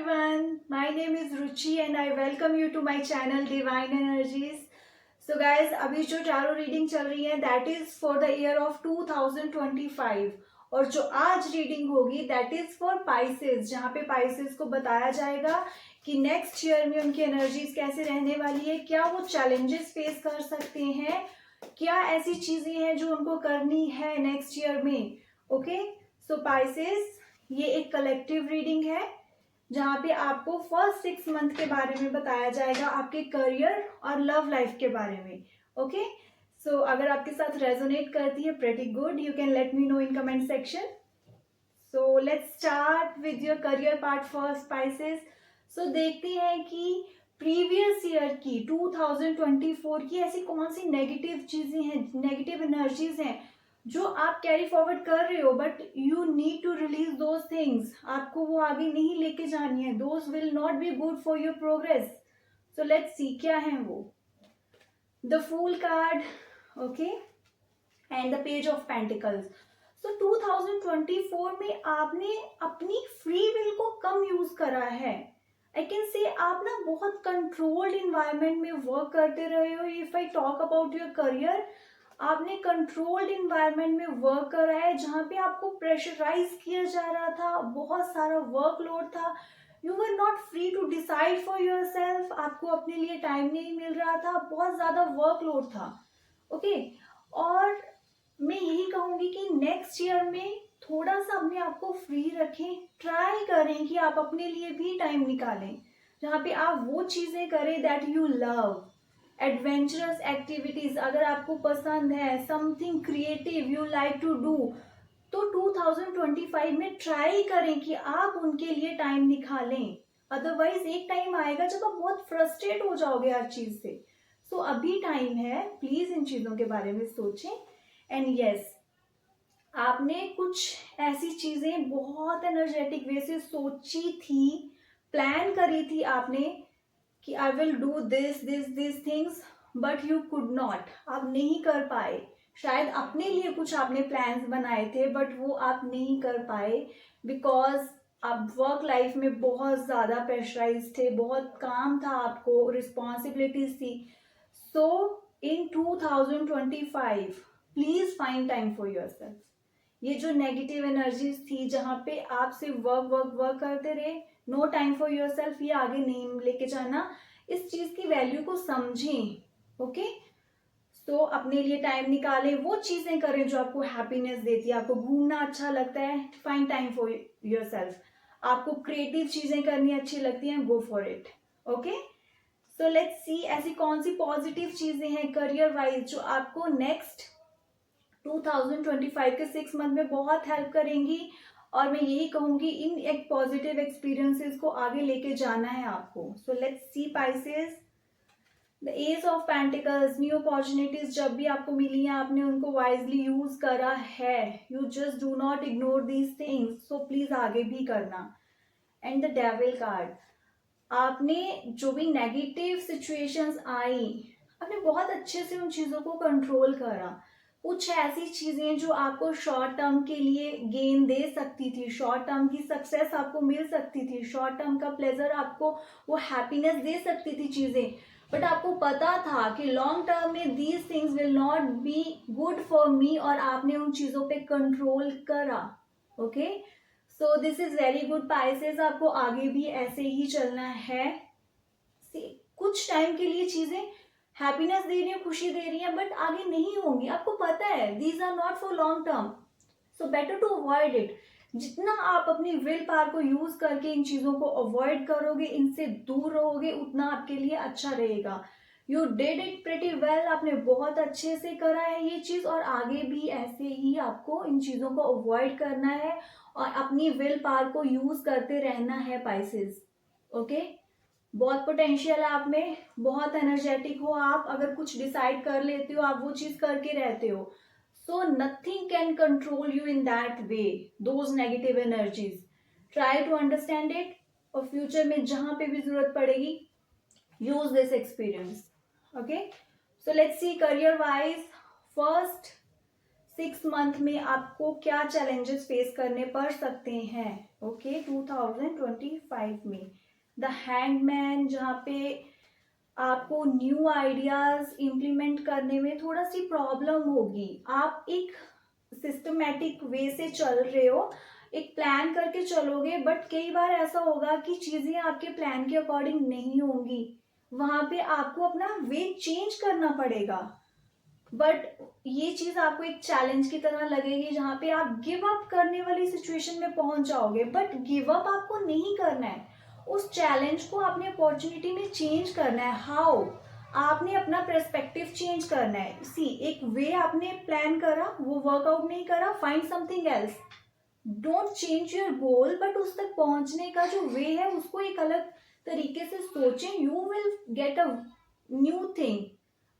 everyone, my name is Ruchi and I welcome you to my channel Divine Energies. So guys, अभी जो tarot reading चल रही है that is for the year of 2025 और जो आज रीडिंग होगी that is for Pisces, जहाँ पे Pisces को बताया जाएगा कि नेक्स्ट ईयर में उनकी एनर्जीज कैसे रहने वाली है, क्या वो चैलेंजेस फेस कर सकते हैं, क्या ऐसी चीजें हैं जो उनको करनी है नेक्स्ट ईयर में. ओके, सो Pisces ये एक कलेक्टिव रीडिंग है जहाँ पे आपको फर्स्ट 6 मंथ के बारे में बताया जाएगा, आपके करियर और लव लाइफ के बारे में. ओके, सो अगर आपके साथ रेजोनेट करती है pretty good, you can let me know in comment section. So let's start with your career part first Pisces. So देखते हैं कि प्रीवियस ईयर की 2024 की ऐसी कौन सी नेगेटिव चीजें हैं, नेगेटिव एनर्जीज हैं जो आप कैरी फॉरवर्ड कर रहे हो, but you need to release those things. आपको वो आगे नहीं लेके जानी है. Those will not be good for your progress. So let's see क्या है वो. The fool card, okay, and the page of pentacles. So 2024 में आपने अपनी फ्री विल को कम यूज करा है. आई कैन से आप ना बहुत कंट्रोल्ड इन्वायरमेंट में वर्क करते रहे हो. If I talk about your career, आपने कंट्रोल्ड इन्वायरमेंट में वर्क करा है जहाँ पे आपको प्रेशराइज किया जा रहा था, बहुत सारा वर्कलोड था. You were not free to decide for yourself. आपको अपने लिए टाइम नहीं मिल रहा था, बहुत ज्यादा वर्कलोड था. ओके, और मैं यही कहूंगी कि नेक्स्ट ईयर में थोड़ा सा अपने आप को फ्री रखें. ट्राई करें कि आप अपने लिए भी टाइम निकालें जहाँ पे आप वो चीजें करें that you love. Adventurous activities अगर आपको पसंद है, something creative you like to do, तो 2025 में ट्राई करें कि आप उनके लिए टाइम निकालें. अदरवाइज एक टाइम आएगा जब आप बहुत फ्रस्ट्रेट हो जाओगे हर चीज से. सो अभी टाइम है, प्लीज इन चीजों के बारे में सोचें. एंड यस, आपने कुछ ऐसी चीजें बहुत एनर्जेटिक वे से सोची थी, प्लान करी थी आपने कि I will do this things, but you could not. आप नहीं कर पाए. शायद अपने लिए कुछ आपने प्लान्स बनाए थे बट वो आप नहीं कर पाए बिकॉज आप वर्क लाइफ में बहुत ज़्यादा प्रेशराइज थे, बहुत काम था, आपको रिस्पॉन्सिबिलिटीज थी. सो इन 2025 please find time for yourself. ये जो नेगेटिव एनर्जीज थी जहाँ पे आप सिर्फ वर्क वर्क वर्क करते रहे, नो टाइम फॉर योरसेल्फ, ये आगे नहीं लेके जाना. इस चीज की वैल्यू को समझें. ओके, सो अपने लिए टाइम निकालें, वो चीजें करें जो आपको हैप्पीनेस देती है. आपको घूमना अच्छा लगता है, फाइंड टाइम फॉर योरसेल्फ. आपको क्रिएटिव चीजें करनी अच्छी लगती हैं, go for it. Okay, so let's सी ऐसी कौन सी पॉजिटिव चीजें हैं करियर वाइज जो आपको नेक्स्ट 2025 के 6 मंथ में बहुत हेल्प करेंगी. और मैं यही कहूंगी इन एक पॉजिटिव एक्सपीरियंसेस को आगे लेके जाना है आपको. So let's see Pisces. The ace of pentacles, new opportunities जब भी आपको मिली हैं आपने उनको वाइजली यूज करा है. You just do not ignore these things, so please आगे भी करना. एंड द डेविल कार्ड, आपने जो भी नेगेटिव सिचुएशंस आई, आपने बहुत अच्छे से उन चीजों को कंट्रोल करा. कुछ ऐसी चीजें जो आपको शॉर्ट टर्म के लिए गेन दे सकती थी, शॉर्ट टर्म की सक्सेस आपको मिल सकती थी, शॉर्ट टर्म का प्लेजर आपको, वो हैप्पीनेस दे सकती थी चीजें, बट आपको पता था कि लॉन्ग टर्म में these things will not be good for me, और आपने उन चीजों पे कंट्रोल करा. Okay, so this is very good Pisces. आपको आगे भी ऐसे ही चलना है. कुछ टाइम के लिए चीजें हैप्पीनेस दे रही है, खुशी दे रही है, बट आगे नहीं होंगी. आपको पता है these are not for long term, so better to avoid it. जितना आप अपनी विल पावर को यूज करके इन चीजों को अवॉइड करोगे, इनसे दूर रहोगे, उतना आपके लिए अच्छा रहेगा. You did it pretty well. आपने बहुत अच्छे से करा है ये चीज, और आगे भी ऐसे ही आपको इन चीजों को अवॉइड करना है और अपनी विल पावर को यूज करते रहना है पाइसेस. ओके, बहुत पोटेंशियल है आप में, बहुत एनर्जेटिक हो आप. अगर कुछ डिसाइड कर लेते हो आप वो चीज करके रहते हो. So nothing can control you in that way, those negative energies. Try to understand it, और फ्यूचर में जहां पे भी जरूरत पड़ेगी use this experience. Okay, so let's see career wise first 6 month में आपको क्या चैलेंजेस फेस करने पड़ सकते हैं. ओके 2025 में द हैंगमैन, जहाँ पे आपको न्यू आइडियाज इम्प्लीमेंट करने में थोड़ा सी प्रॉब्लम होगी। आप एक सिस्टमेटिक वे से चल रहे हो, एक प्लान करके चलोगे, बट कई बार ऐसा होगा कि चीजें आपके प्लान के अकॉर्डिंग नहीं होंगी, वहां पे आपको अपना वे चेंज करना पड़ेगा। बट ये चीज आपको एक चैलेंज की तरह लगेगी, जहाँ पे आप गिव अप करने वाली सिचुएशन में पहुंच जाओगे, बट गिव अप आपको नहीं करना है। उस चैलेंज को आपने अपॉर्चुनिटी में चेंज करना है। हाउ? आपने अपना पर्सपेक्टिव चेंज करना है। सी, एक वे आपने प्लान करा, वो वर्कआउट नहीं करा, find something else. Don't change your goal, but उस तक पहुंचने का जो वे है उसको एक अलग तरीके से सोचें। You will get a new thing.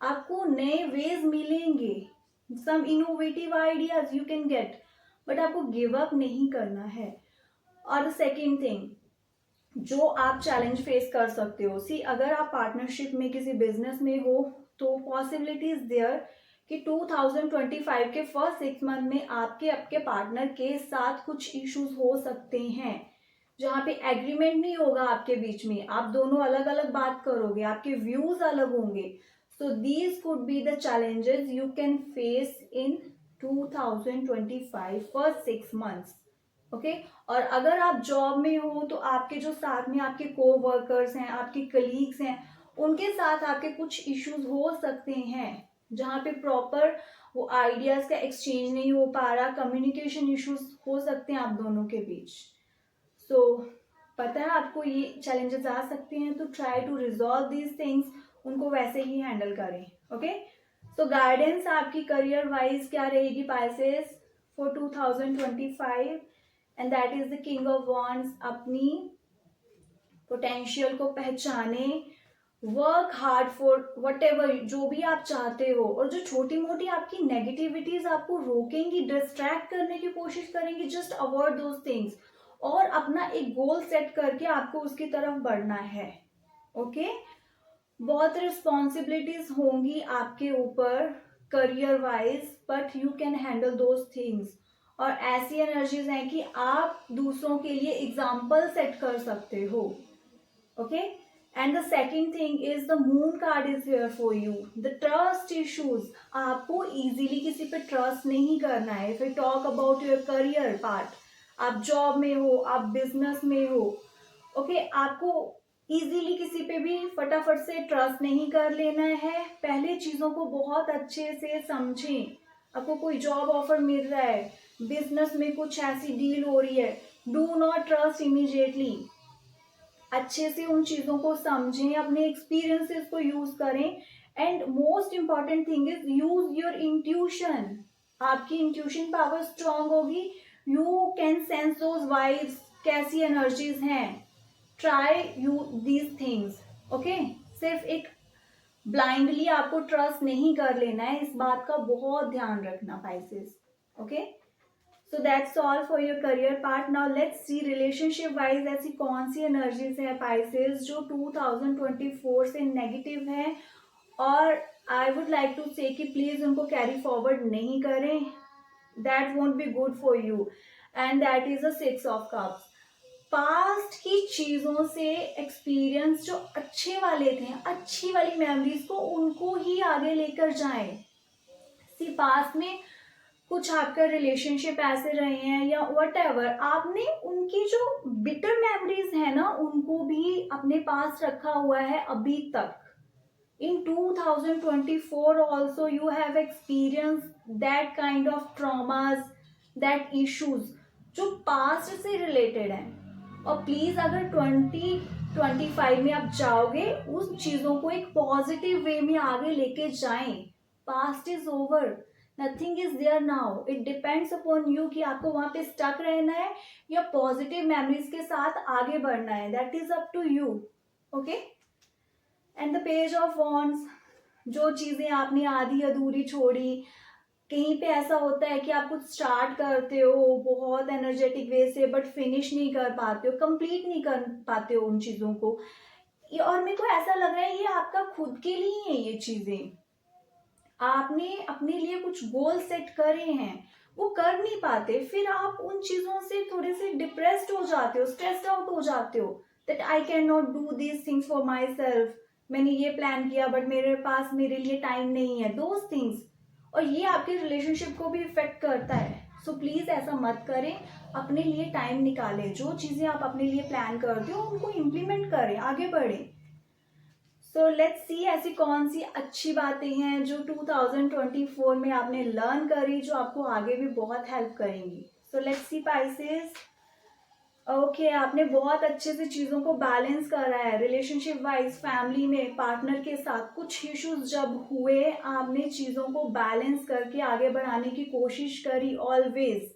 आपको नए वेज मिलेंगे, some innovative ideas you can get, but आपको गिव अप नहीं करना है। और सेकेंड थिंग, जो आप चैलेंज फेस कर सकते हो, सी अगर आप पार्टनरशिप में किसी बिजनेस में हो तो पॉसिबिलिटीज देयर कि 2025 के फर्स्ट 6 मंथ में आपके पार्टनर के साथ कुछ इश्यूज हो सकते हैं, जहाँ पे एग्रीमेंट नहीं होगा आपके बीच में, आप दोनों अलग अलग बात करोगे, आपके व्यूज अलग होंगे। So these could be the challenges you can face in 2025 first 6 months. Okay और अगर आप जॉब में हो तो आपके जो साथ में आपके को वर्कर्स हैं, आपके कलीग्स हैं, उनके साथ आपके कुछ इश्यूज हो सकते हैं, जहाँ पे प्रॉपर वो आइडियाज का एक्सचेंज नहीं हो पा रहा, कम्युनिकेशन इश्यूज हो सकते हैं आप दोनों के बीच। सो पता है आपको ये चैलेंजेस आ सकते हैं, तो try to resolve these things, उनको वैसे ही हैंडल करें। ओके सो गाइडेंस आपकी करियर वाइज क्या रहेगी Pisces for 2025, and that is the king of wands. अपनी पोटेंशियल को पहचाने, work hard for whatever जो भी आप चाहते हो, और जो छोटी मोटी आपकी नेगेटिविटीज आपको रोकेंगी, डिस्ट्रैक्ट करने की कोशिश करेंगी, जस्ट अवॉइड दोज थिंग्स, और अपना एक गोल सेट करके आपको उसकी तरफ बढ़ना है। ओके बहुत रिस्पॉन्सिबिलिटीज होंगी आपके ऊपर career wise, but you can handle those things. और ऐसी एनर्जीज हैं कि आप दूसरों के लिए एग्जाम्पल सेट कर सकते हो। Okay and the second thing is the moon card is here for you. The trust issues, आपको इजीली किसी पे ट्रस्ट नहीं करना है। If you talk about your career part, आप जॉब में हो, आप बिजनेस में हो, ओके आपको इजीली किसी पे भी फटाफट से ट्रस्ट नहीं कर लेना है। पहले चीजों को बहुत अच्छे से समझें। आपको कोई जॉब ऑफर मिल रहा है, बिजनेस में कुछ ऐसी डील हो रही है, डू नॉट ट्रस्ट इमीडिएटली। अच्छे से उन चीजों को समझें, अपने एक्सपीरियंसेस को यूज करें, and most important thing is use your intuition. आपकी इंट्यूशन पावर स्ट्रांग होगी, you can sense those vibes, कैसी एनर्जीज हैं। Try you these things. Okay सिर्फ एक ब्लाइंडली आपको ट्रस्ट नहीं कर लेना है, इस बात का बहुत ध्यान रखना Pisces. Okay so that's all for your career part. Now let's see relationship wise ऐसी कौन सी एनर्जीज है पाइसेस जो 2024 से नेगेटिव है, और आई वुड लाइक टू से कि प्लीज उनको कैरी फॉरवर्ड नहीं करें, that won't be good for you, and that is a 6 of cups. Past की चीजों से एक्सपीरियंस जो अच्छे वाले थे, अच्छी वाली मेमोरीज को, उनको ही आगे लेकर जाएं। सी पास्ट में कुछ आपका रिलेशनशिप ऐसे रहे हैं या वट एवर, आपने उनकी जो बिटर मेमोरीज है ना, उनको भी अपने पास रखा हुआ है अभी तक। इन 2024 also you have experienced that kind of traumas, that issues जो पास्ट से रिलेटेड है। और प्लीज अगर 2025 में आप जाओगे, उस चीजों को एक पॉजिटिव वे में आगे लेके जाएं। Past is over, nothing is there now, it depends upon you कि आपको वहां पे स्टक रहना है या पॉजिटिव मेमोरीज के साथ आगे बढ़ना है, that is up to you. Okay and the page of wands, जो चीजें आपने आधी अधूरी छोड़ी, कहीं पे ऐसा होता है कि आप कुछ स्टार्ट करते हो बहुत एनर्जेटिक वे से, बट फिनिश नहीं कर पाते हो, कंप्लीट नहीं कर पाते हो उन चीजों को, और मेरे को ऐसा लग रहा है ये आपका खुद के लिए है। ये चीजें आपने अपने लिए कुछ गोल सेट करे हैं, वो कर नहीं पाते, फिर आप उन चीज़ों से थोड़े से डिप्रेस्ड हो जाते हो, स्ट्रेस्ड आउट हो जाते हो, that I can not do these things for my self, मैंने ये प्लान किया बट मेरे पास मेरे लिए टाइम नहीं है, दोज थिंग्स, और ये आपके रिलेशनशिप को भी इफेक्ट करता है। सो प्लीज ऐसा मत करें, अपने लिए टाइम निकालें, जो चीजें आप अपने लिए प्लान करते हो उनको इम्प्लीमेंट करें, आगे बढ़ें। सो लेट्स सी ऐसी कौन सी अच्छी बातें हैं जो 2024 में आपने लर्न करी, जो आपको आगे भी बहुत हेल्प करेंगी। सो लेट्स सी पाइसेस। ओके, आपने बहुत अच्छे से चीज़ों को बैलेंस करा है रिलेशनशिप वाइज, फैमिली में पार्टनर के साथ कुछ इश्यूज जब हुए, आपने चीज़ों को बैलेंस करके आगे बढ़ाने की कोशिश करी ऑलवेज,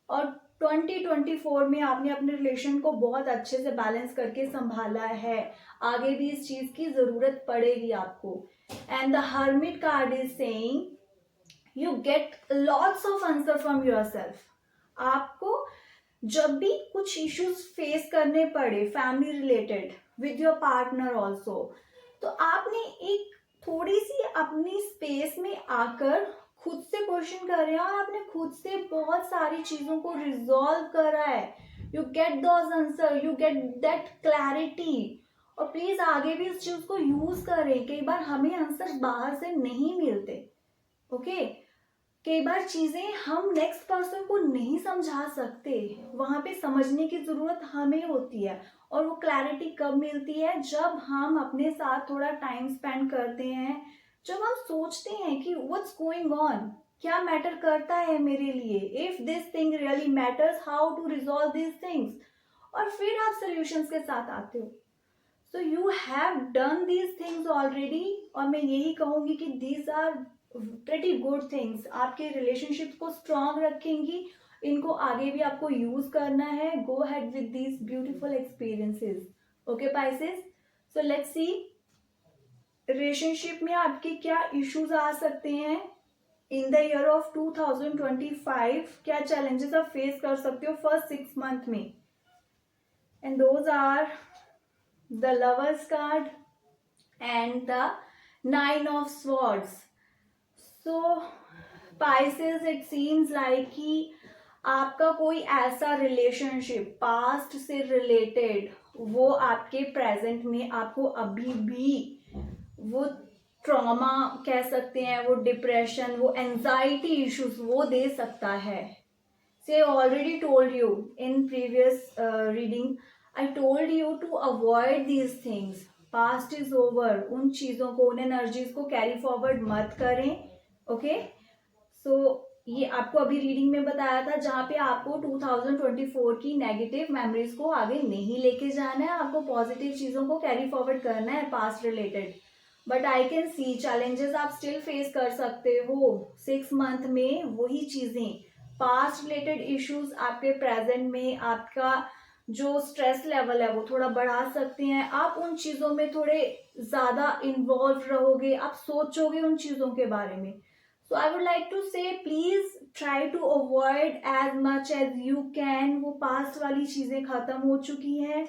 और 2024 में आपने अपने रिलेशन को बहुत अच्छे से बैलेंस करके संभाला है, आगे भी इस चीज़ की ज़रूरत पड़ेगी आपको। And the hermit card is saying you get lots of answer from yourself. आपको जब भी कुछ इश्यूज फेस करने पड़े family related with your partner also, तो आपने एक थोड़ी सी अपनी स्पेस में आकर खुद से क्वेश्चन कर रहे हैं और आपने खुद से बहुत सारी चीजों को रिजॉल्व करा है। You get those answer, you get that clarity, और प्लीज आगे भी इस चीज को यूज करें। कई बार हमें आंसर बाहर से नहीं मिलते, ओके कई बार चीजें हम नेक्स्ट पर्सन को नहीं समझा सकते, वहां पे समझने की जरूरत हमें होती है, और वो क्लैरिटी कब मिलती है, जब हम अपने साथ थोड़ा टाइम स्पेंड करते हैं, जब हम सोचते हैं कि व्हाट्स गोइंग ऑन, क्या मैटर करता है मेरे लिए, if this thing really matters, how to resolve this things, और फिर आप सोल्यूशंस के साथ आते हो। So you have done these things already, और मैं यही कहूंगी कि these are pretty good things, आपके रिलेशनशिप को स्ट्रांग रखेंगी, इनको आगे भी आपको यूज करना है। Go ahead with these beautiful experiences, okay Pisces. So let's C relationship में आपके क्या इश्यूज आ सकते हैं इन द ईयर ऑफ 2025, क्या चैलेंजेस आप फेस कर सकते हो फर्स्ट 6 मंथ में, and those are the lovers card and the 9 of swords. So Pisces it seems like कि आपका कोई ऐसा रिलेशनशिप पास्ट से रिलेटेड, वो आपके प्रेजेंट में आपको अभी भी वो ट्रॉमा कह सकते हैं, वो डिप्रेशन, वो एंजाइटी इश्यूज वो दे सकता है। से already told you in previous reading, I told you to avoid these things, past is over, उन चीज़ों को, उन एनर्जीज को कैरी फॉरवर्ड मत करें, ओके सो ये आपको अभी रीडिंग में बताया था, जहाँ पे आपको 2024 की नेगेटिव मेमोरीज को आगे नहीं लेके जाना है, आपको पॉजिटिव चीज़ों को कैरी फॉरवर्ड करना है past related. But I can see challenges आप स्टिल फेस कर सकते हो 6 मंथ में, वही चीज़ें पास्ट रिलेटेड इश्यूज आपके प्रेजेंट में आपका जो स्ट्रेस लेवल है वो थोड़ा बढ़ा सकते हैं, आप उन चीज़ों में थोड़े ज़्यादा इन्वॉल्व रहोगे, आप सोचोगे उन चीज़ों के बारे में। So I would like to say please try to avoid as much as you can, वो पास्ट वाली चीजें खत्म हो चुकी हैं,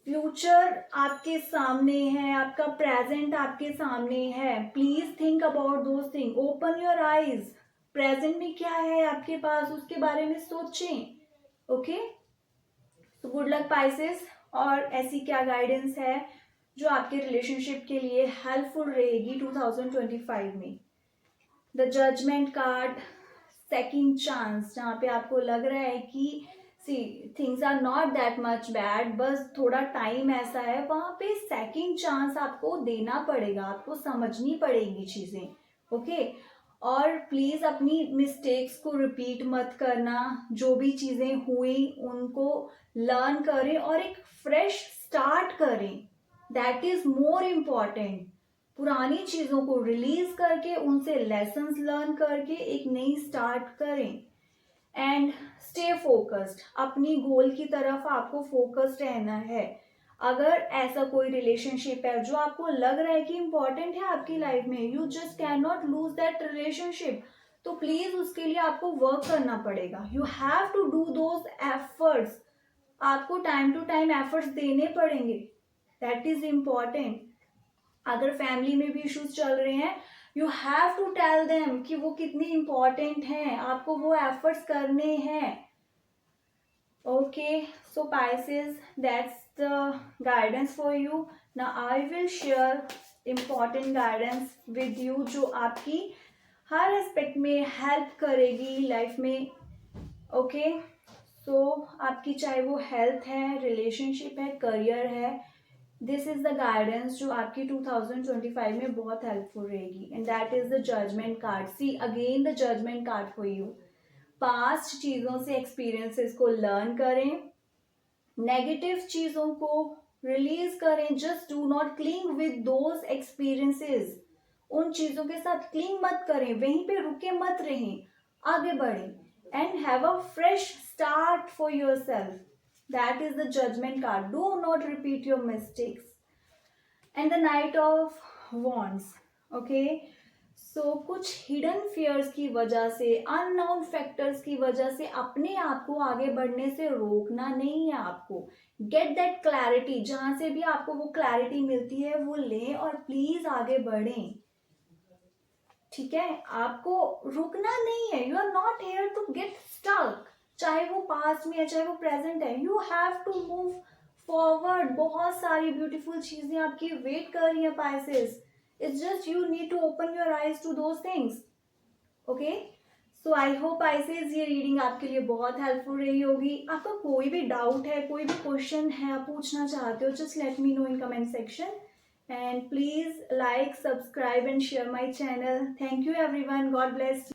फ्यूचर आपके सामने है, आपका प्रेजेंट आपके सामने है, please think about those thing, open your eyes, present में क्या है आपके पास उसके बारे में सोचें, okay so good luck Pisces. और ऐसी क्या गाइडेंस है जो आपके रिलेशनशिप के लिए हेल्पफुल रहेगी 2025 में। The judgement card, second chance, जहाँ पे आपको लग रहा है कि see things are not that much bad, बस थोड़ा टाइम ऐसा है, वहाँ पे सेकंड चांस आपको देना पड़ेगा, आपको समझनी पड़ेंगी चीज़ें, ओके और प्लीज़ अपनी मिस्टेक्स को रिपीट मत करना, जो भी चीज़ें हुई उनको लर्न करें और एक फ्रेश स्टार्ट करें, दैट इज़ मोर इम्पॉर्टेंट। पुरानी चीज़ों को रिलीज करके उनसे लेसन्स लर्न करके एक नई स्टार्ट करें, एंड स्टे फोकस्ड, अपनी गोल की तरफ आपको फोकस्ड रहना है। अगर ऐसा कोई रिलेशनशिप है जो आपको लग रहा है कि इम्पोर्टेंट है आपकी लाइफ में, you just can not lose that relationship, तो प्लीज उसके लिए आपको वर्क करना पड़ेगा, you have to do those efforts, आपको टाइम टू टाइम एफर्ट्स देने पड़ेंगे, दैट इज इम्पॉर्टेंट। अगर फैमिली में भी इश्यूज चल रहे हैं you have to tell them कि वो कितनी इंपॉर्टेंट हैं, आपको वो एफर्ट्स करने हैं. Okay, so Pisces, that's the guidance for you. Now I will share important guidance with you जो आपकी हर एस्पेक्ट में हेल्प करेगी लाइफ में. ओके, सो आपकी चाहे वो हेल्थ है, रिलेशनशिप है, करियर है, दिस इज द गाइडेंस जो आपकी 2025 में बहुत हेल्पफुल रहेगी. And that is the judgement card. See again the judgement card for you. Past चीजों से एक्सपीरियंसेस को लर्न करें, नेगेटिव चीजों को रिलीज करें. Just do not cling with those experiences. उन चीजों के साथ क्लिंग मत करें, वहीं पे रुके मत रहें, आगे बढ़ें. And have a fresh start for yourself. That is the judgement card. Do not repeat your mistakes. And the knight of wands. Okay, so कुछ हिडन फियर्स की वजह से, अननोन फैक्टर्स की वजह से अपने आप को आगे बढ़ने से रोकना नहीं है आपको. Get that clarity. जहां से भी आपको वो क्लैरिटी मिलती है वो लें और प्लीज आगे बढ़ें. ठीक है, आपको रुकना नहीं है. You are not here to get stuck. चाहे वो पास्ट में है, चाहे वो प्रेजेंट है, you have to move forward. बहुत सारी ब्यूटीफुल चीजें आपकी वेट कर रही है Pisces. It's just you need to open your eyes to those things. Okay? So I hope Pisces ये रीडिंग आपके लिए बहुत हेल्पफुल रही होगी. आपका कोई भी डाउट है, कोई भी क्वेश्चन है, आप पूछना चाहते हो, just let me know in comment section. And please like, subscribe and share my channel. Thank you everyone. God bless.